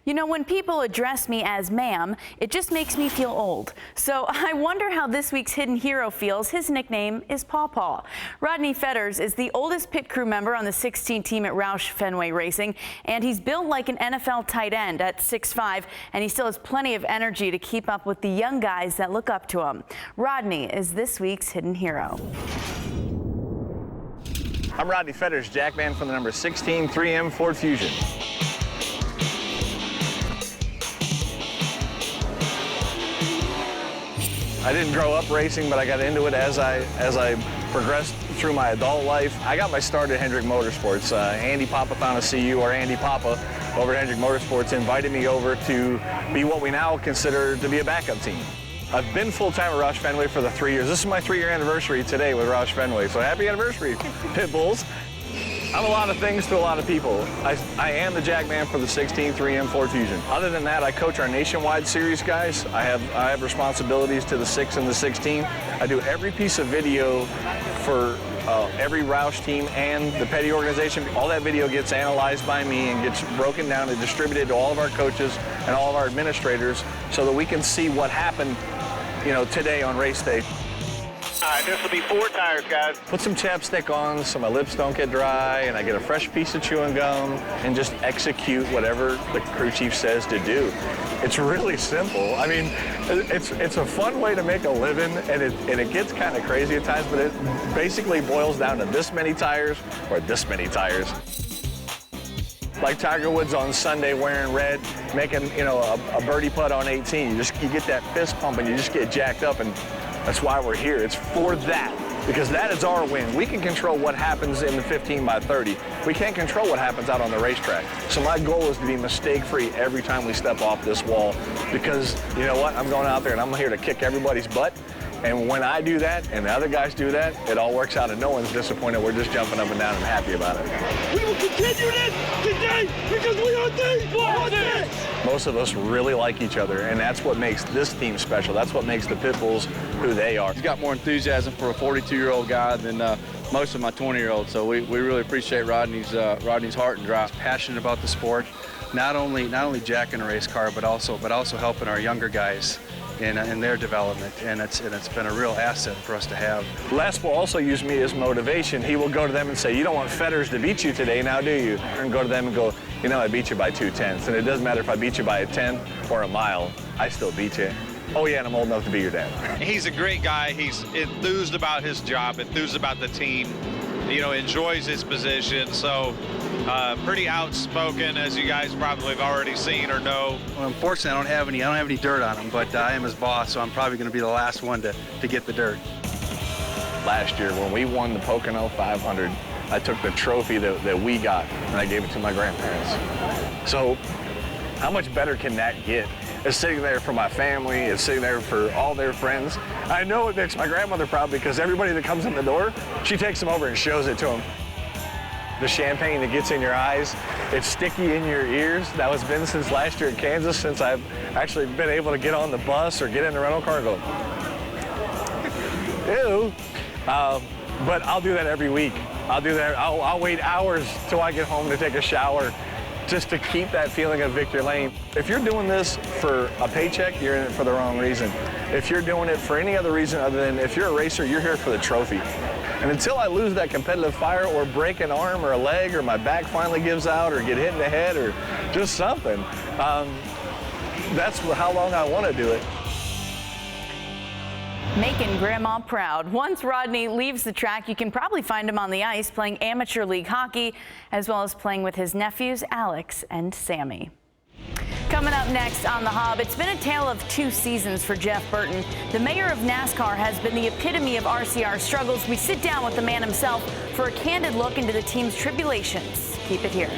You know, when people address me as ma'am, it just makes me feel old. So I wonder how this week's hidden hero feels. His nickname is Paw Paw. Rodney Fetters is the oldest pit crew member on the 16 team at Roush Fenway Racing, and he's built like an NFL tight end at 6'5", and he still has plenty of energy to keep up with the young guys that look up to him. Rodney is this week's hidden hero. I'm Rodney Fetters, jackman from the number 16 3M Ford Fusion. I didn't grow up racing, but I got into it as I progressed through my adult life. I got my start at Hendrick Motorsports. Andy Papathon of CU, or Andy Papa, over at Hendrick Motorsports, invited me over to be what we now consider to be a backup team. I've been full-time at Roush Fenway for the 3 years. This is my 3-year anniversary today with Roush Fenway, so happy anniversary, Pit Bulls. I'm a lot of things to a lot of people. I am the jackman for the 16 3M Ford Fusion. Other than that, I coach our nationwide series guys. I have responsibilities to the 6 and the 16. I do every piece of video for every Roush team and the Petty organization. All that video gets analyzed by me and gets broken down and distributed to all of our coaches and all of our administrators so that we can see what happened, today on race day. All right, this will be 4 tires, guys. Put some chapstick on so my lips don't get dry, and I get a fresh piece of chewing gum and just execute whatever the crew chief says to do. It's really simple. I mean, it's a fun way to make a living, and it gets kind of crazy at times, but it basically boils down to this many tires or this many tires. Like Tiger Woods on Sunday wearing red, making a birdie putt on 18. You get that fist pump and you just get jacked up, and that's why we're here. It's for that, because that is our win. We can control what happens in the 15 by 30. We can't control what happens out on the racetrack. So my goal is to be mistake-free every time we step off this wall, because you know what? I'm going out there and I'm here to kick everybody's butt. And when I do that and the other guys do that, it all works out and no one's disappointed. We're just jumping up and down and happy about it. We will continue this today because we are this. Most of us really like each other, and that's what makes this team special. That's what makes the Pit Bulls who they are. He's got more enthusiasm for a 42-year-old guy than most of my 20-year-olds, so we really appreciate Rodney's heart and drive. He's passionate about the sport, not only jacking a race car, but also helping our younger guys in their development, and it's been a real asset for us to have. Les will also use me as motivation. He will go to them and say, "You don't want Fetters to beat you today, now do you?" And go to them and go, "I beat you by 2/10, and it doesn't matter if I beat you by a 10 or a mile, I still beat you. Oh yeah, and I'm old enough to be your dad." He's a great guy. He's enthused about his job, enthused about the team, enjoys his position, so pretty outspoken, as you guys probably have already seen or know. Well, unfortunately, I don't have any dirt on him, but I am his boss, so I'm probably going to be the last one to get the dirt. Last year, when we won the Pocono 500, I took the trophy that we got and I gave it to my grandparents. So how much better can that get? It's sitting there for my family, it's sitting there for all their friends. I know it makes my grandmother proud because everybody that comes in the door, she takes them over and shows it to them. The champagne that gets in your eyes, it's sticky in your ears. That has been since last year at Kansas, since I've actually been able to get on the bus or get in the rental car and go, ew. But I'll do that every week. I'll do that. I'll wait hours till I get home to take a shower just to keep that feeling of victory lane. If you're doing this for a paycheck, you're in it for the wrong reason. If you're doing it for any other reason other than if you're a racer, you're here for the trophy. And until I lose that competitive fire or break an arm or a leg or my back finally gives out or get hit in the head or just something, that's how long I want to do it. Making Grandma proud. Once Rodney leaves the track, you can probably find him on the ice playing amateur league hockey, as well as playing with his nephews, Alex and Sammy. Coming up next on The Hub, it's been a tale of 2 seasons for Jeff Burton. The mayor of NASCAR has been the epitome of RCR struggles. We sit down with the man himself for a candid look into the team's tribulations. Keep it here.